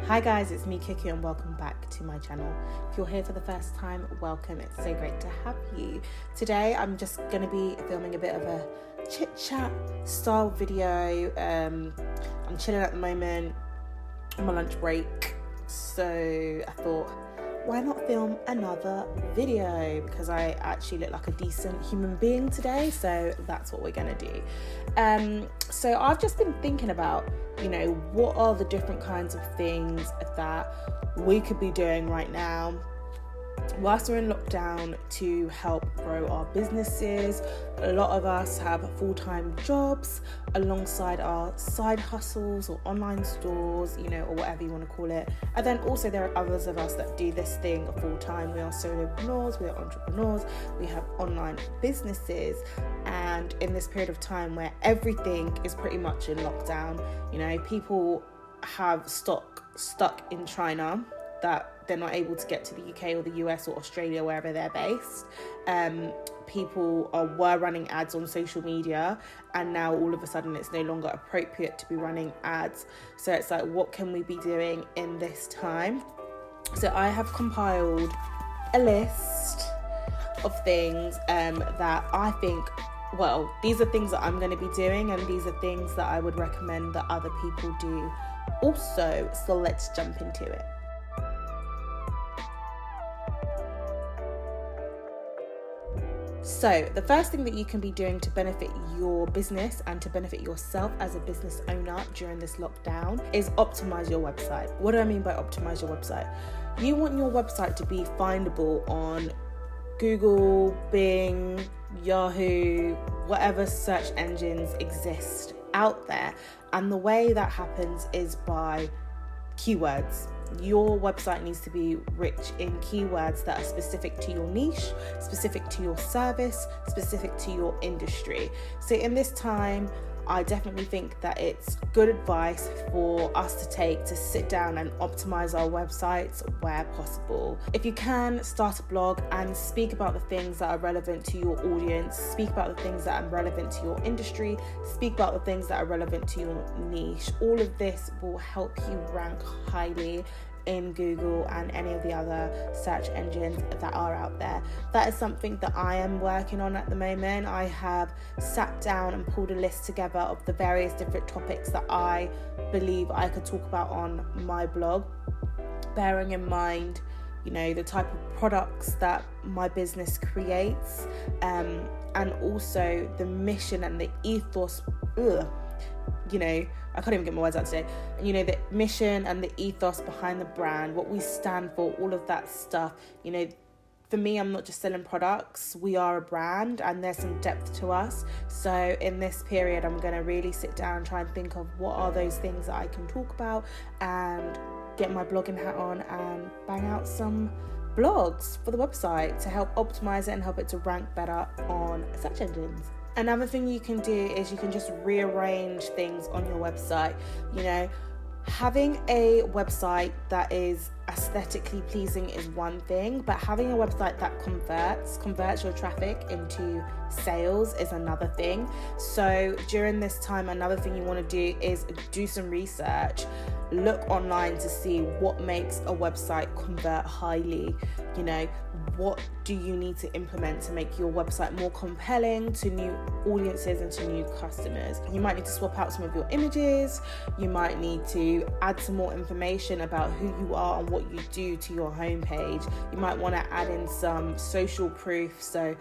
Hi guys, it's me Kiki and welcome back to my channel. If you're here for the first time, welcome. It's so great to have you. Today I'm just going to be filming a bit of a chit chat style video. I'm chilling at the moment on my lunch break, so I thought, why not film another video? Because I actually look like a decent human being today, so that's what we're gonna do. So I've just been thinking about, what are the different kinds of things that we could be doing right now whilst we're in lockdown to help grow our businesses. A lot of us have full-time jobs alongside our side hustles or online stores, or whatever you want to call it. And then also there are others of us that do this thing full-time. We are solopreneurs, we are entrepreneurs, we have online businesses. And in this period of time where everything is pretty much in lockdown, people have stock stuck in China that they're not able to get to the UK or the US or Australia, wherever they're based. People were running ads on social media, and now all of a sudden it's no longer appropriate to be running ads. So it's like, what can we be doing in this time? So I have compiled a list of things that I think, these are things that I'm going to be doing, and these are things that I would recommend that other people do also. So let's jump into it. So the first thing that you can be doing to benefit your business and to benefit yourself as a business owner during this lockdown is optimize your website. What do I mean by optimize your website? You want your website to be findable on Google, Bing, Yahoo, whatever search engines exist out there. And the way that happens is by keywords. Your website needs to be rich in keywords that are specific to your niche, specific to your service, specific to your industry. So in this time, I definitely think that it's good advice for us to take to sit down and optimize our websites where possible. If you can, start a blog and speak about the things that are relevant to your audience, speak about the things that are relevant to your industry, speak about the things that are relevant to your niche. All of this will help you rank highly in Google and any of the other search engines that are out there. That is something that I am working on at the moment. I have sat down and pulled a list together of the various different topics that I believe I could talk about on my blog, bearing in mind, the type of products that my business creates, and also the mission and the ethos. I can't even get my words out today. The mission and the ethos behind the brand, what we stand for, all of that stuff. For me, I'm not just selling products. We are a brand and there's some depth to us. So in this period, I'm going to really sit down and try and think of what are those things that I can talk about and get my blogging hat on and bang out some blogs for the website to help optimize it and help it to rank better on search engines. Another thing you can do is you can just rearrange things on your website. Having a website that is aesthetically pleasing is one thing, but having a website that converts your traffic into sales is another thing. So during this time, another thing you want to do is do some research. Look online to see what makes a website convert highly. What do you need to implement to make your website more compelling to new audiences and to new customers? You might need to swap out some of your images. You might need to add some more information about who you are and what you do to your homepage. You might want to add in some social proof, so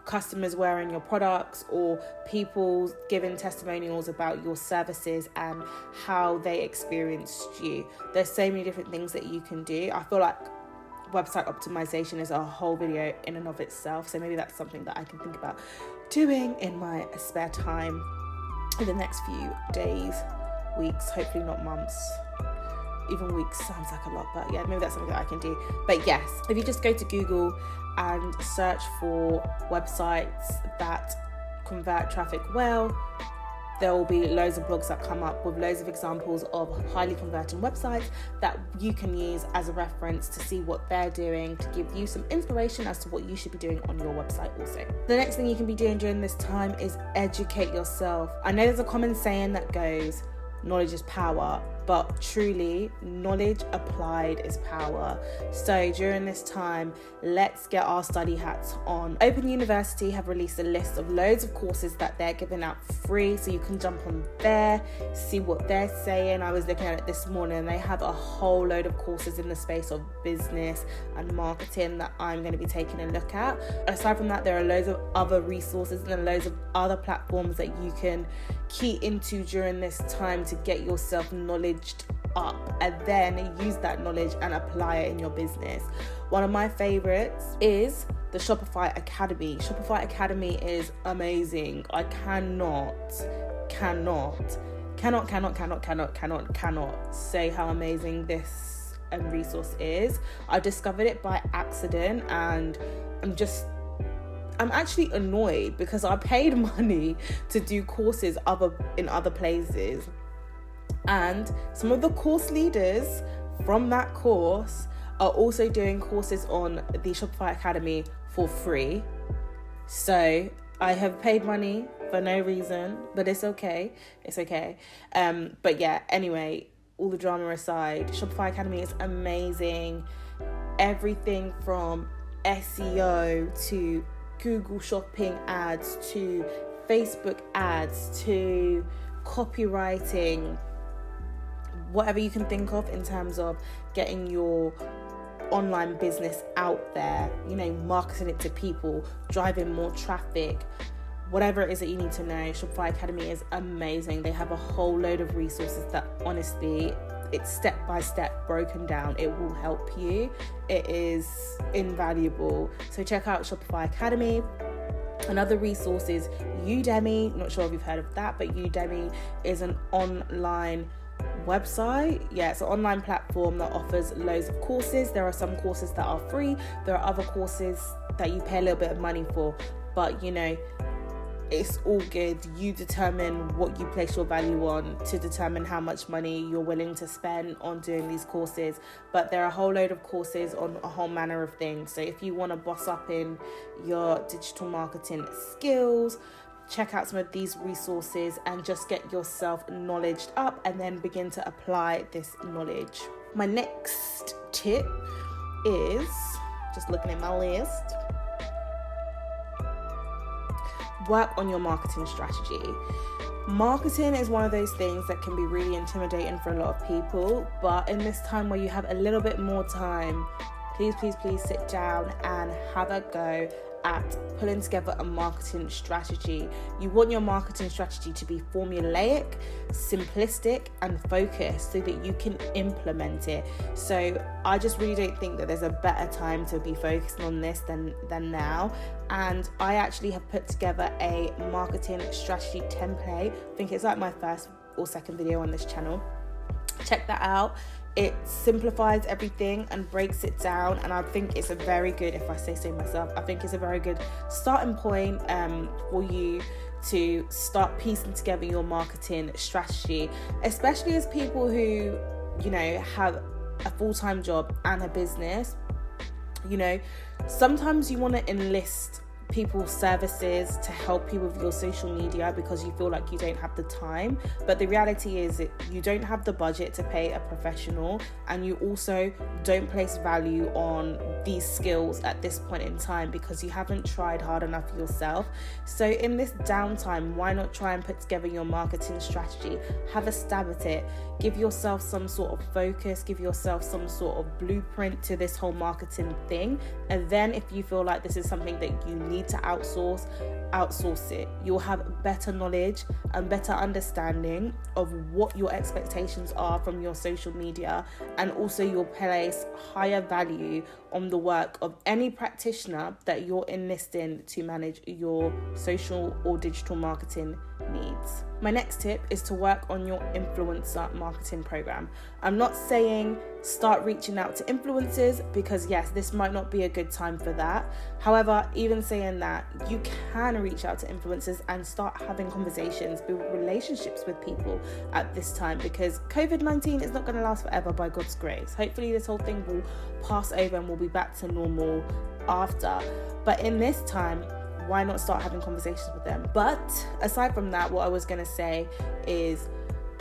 customers wearing your products or people giving testimonials about your services and how they experienced you. There's so many different things that you can do. I feel like website optimization is a whole video in and of itself, so maybe that's something that I can think about doing in my spare time in the next few days, weeks, hopefully not months. Even weeks sounds like a lot, but yeah, maybe that's something that I can do. But yes, if you just go to Google and search for websites that convert traffic well, there will be loads of blogs that come up with loads of examples of highly converting websites that you can use as a reference to see what they're doing, to give you some inspiration as to what you should be doing on your website also. The next thing you can be doing during this time is educate yourself. I know there's a common saying that goes, knowledge is power. but truly, knowledge applied is power. So during this time, let's get our study hats on. Open University have released a list of loads of courses that they're giving out free, so you can jump on there, see what they're saying. I was looking at it this morning, and they have a whole load of courses in the space of business and marketing that I'm going to be taking a look at. Aside from that, there are loads of other resources and loads of other platforms that you can key into during this time to get yourself knowledge up, and then use that knowledge and apply it in your business. One of my favorites is the Shopify Academy. Shopify Academy is amazing. I cannot say how amazing this resource is. I discovered it by accident, and I'm actually annoyed because I paid money to do courses in other places, and some of the course leaders from that course are also doing courses on the Shopify Academy for free. So I have paid money for no reason, but it's okay. But yeah, anyway, all the drama aside, Shopify Academy is amazing. Everything from SEO to Google shopping ads to Facebook ads to copywriting, whatever you can think of in terms of getting your online business out there, marketing it to people, driving more traffic, whatever it is that you need to know. Shopify Academy is amazing. They have a whole load of resources that honestly, it's step by step broken down. It will help you. It is invaluable. So check out Shopify Academy. Another resource is Udemy. Not sure if you've heard of that, but Udemy is an online website. Yeah, it's an online platform that offers loads of courses. There are some courses that are free. There are other courses that you pay a little bit of money for, but it's all good. You determine what you place your value on to determine how much money you're willing to spend on doing these courses. But there are a whole load of courses on a whole manner of things. So if you want to boss up in your digital marketing skills, check out some of these resources and just get yourself knowledged up and then begin to apply this knowledge. My next tip is, just looking at my list, work on your marketing strategy. Marketing is one of those things that can be really intimidating for a lot of people, but in this time where you have a little bit more time, please sit down and have a go at pulling together a marketing strategy. You want your marketing strategy to be formulaic, simplistic, and focused so that you can implement it. So I just really don't think that there's a better time to be focusing on this than now. And I actually have put together a marketing strategy template. I think it's like my first or second video on this channel. Check that out. It simplifies everything and breaks it down, and I think it's a very good, if I say so myself, I think it's a very good starting point for you to start piecing together your marketing strategy, especially as people who, have a full-time job and a business. Sometimes you want to enlist people's services to help you with your social media because you feel like you don't have the time, but the reality is that you don't have the budget to pay a professional, and you also don't place value on these skills at this point in time because you haven't tried hard enough yourself. So in this downtime, why not try and put together your marketing strategy? Have a stab at it. Give yourself some sort of focus, give yourself some sort of blueprint to this whole marketing thing, and then if you feel like this is something that you need to outsource it. You'll have better knowledge and better understanding of what your expectations are from your social media, and also you'll place higher value on the work of any practitioner that you're enlisting to manage your social or digital marketing needs. My next tip is to work on your influencer marketing program. I'm not saying start reaching out to influencers because yes, this might not be a good time for that. However, even saying that, you can reach out to influencers and start having conversations, build relationships with people at this time, because COVID-19 is not going to last forever by God's grace. Hopefully this whole thing will pass over and we'll be back to normal after. But in this time, why not start having conversations with them? But aside from that, what I was going to say is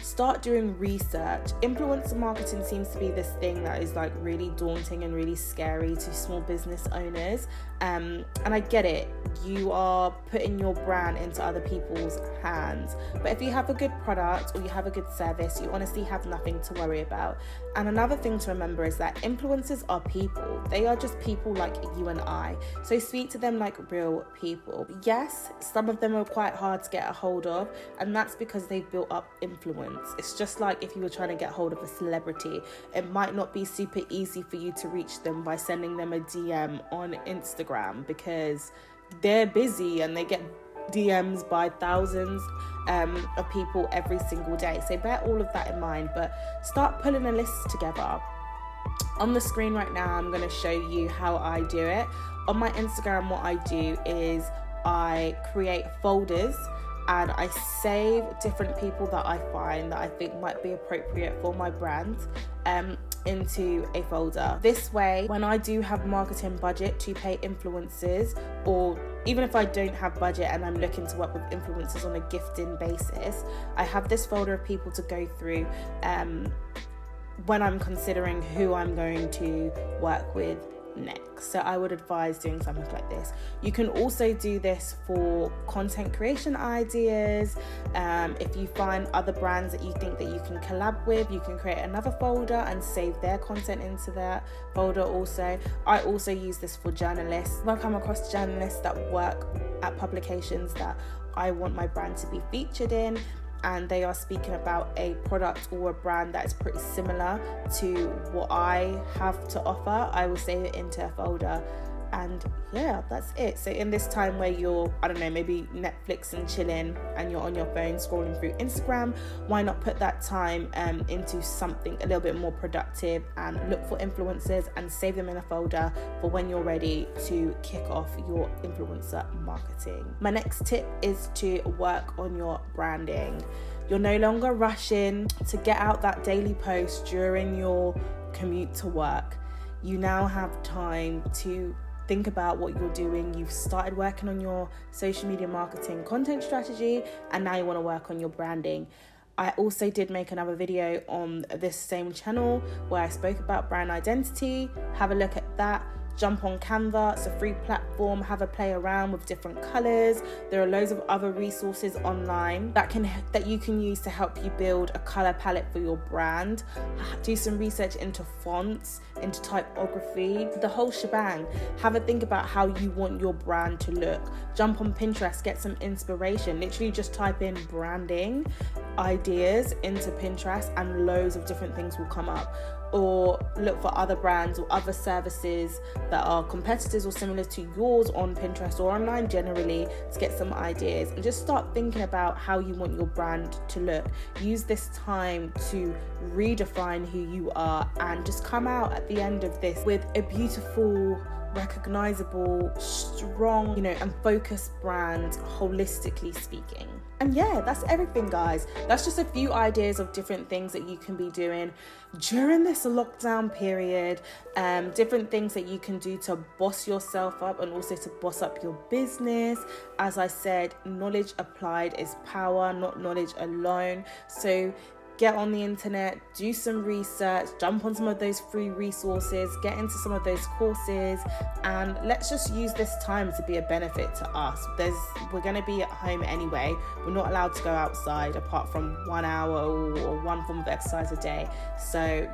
start doing research. Influencer marketing seems to be this thing that is like really daunting and really scary to small business owners. And I get it. You are putting your brand into other people's hands. But if you have a good product or you have a good service, you honestly have nothing to worry about. And another thing to remember is that influencers are people. They are just people like you and I. So speak to them like real people. Yes, some of them are quite hard to get a hold of, and that's because they've built up influence. It's just like if you were trying to get hold of a celebrity, it might not be super easy for you to reach them by sending them a DM on Instagram, because they're busy and they get DMs by thousands of people every single day. So bear all of that in mind, but start pulling a list together. On the screen right now, I'm going to show you how I do it. On my Instagram, what I do is I create folders and I save different people that I find that I think might be appropriate for my brand into a folder. This way, when I do have marketing budget to pay influencers, or even if I don't have budget and I'm looking to work with influencers on a gifting basis, I have this folder of people to go through when I'm considering who I'm going to work with next. So I would advise doing something like this. You can also do this for content creation ideas. If you find other brands that you think that you can collab with, you can create another folder and save their content into that folder also. I also use this for journalists. When I come across journalists that work at publications that I want my brand to be featured in, and they are speaking about a product or a brand that is pretty similar to what I have to offer, I will save it into a folder. And yeah, that's it. So in this time where you're, I don't know, maybe Netflix and chilling and you're on your phone scrolling through Instagram, why not put that time into something a little bit more productive and look for influencers and save them in a folder for when you're ready to kick off your influencer marketing. My next tip is to work on your branding. You're no longer rushing to get out that daily post during your commute to work. You now have time to think about what you're doing. You've started working on your social media marketing content strategy, and now you want to work on your branding. I also did make another video on this same channel where I spoke about brand identity. Have a look at that. Jump on Canva, it's a free platform. Have a play around with different colors. There are loads of other resources online that you can use to help you build a color palette for your brand. Do some research into fonts, into typography, the whole shebang. Have a think about how you want your brand to look. Jump on Pinterest, get some inspiration. Literally just type in branding ideas into Pinterest and loads of different things will come up. Or look for other brands or other services that are competitors or similar to yours on Pinterest or online generally to get some ideas, and just start thinking about how you want your brand to look. Use this time to redefine who you are and just come out at the end of this with a beautiful, recognizable, strong, and focused brand, holistically speaking. And yeah, that's everything, guys. That's just a few ideas of different things that you can be doing during this lockdown period. Different things that you can do to boss yourself up and also to boss up your business. As I said, knowledge applied is power, not knowledge alone. So get on the internet, do some research, jump on some of those free resources, get into some of those courses, and let's just use this time to be a benefit to us. We're going to be at home anyway. We're not allowed to go outside apart from 1 hour or one form of exercise a day. So,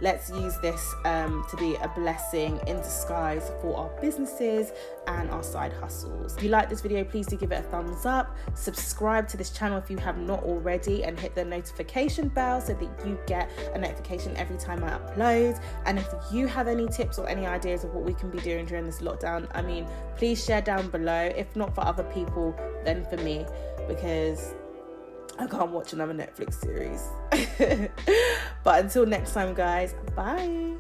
let's use this to be a blessing in disguise for our businesses and our side hustles. If you like this video, please do give it a thumbs up. Subscribe to this channel if you have not already, and hit the notification bell so that you get a notification every time I upload. And if you have any tips or any ideas of what we can be doing during this lockdown, please share down below. If not for other people, then for me, because I can't watch another Netflix series. But until next time, guys, bye.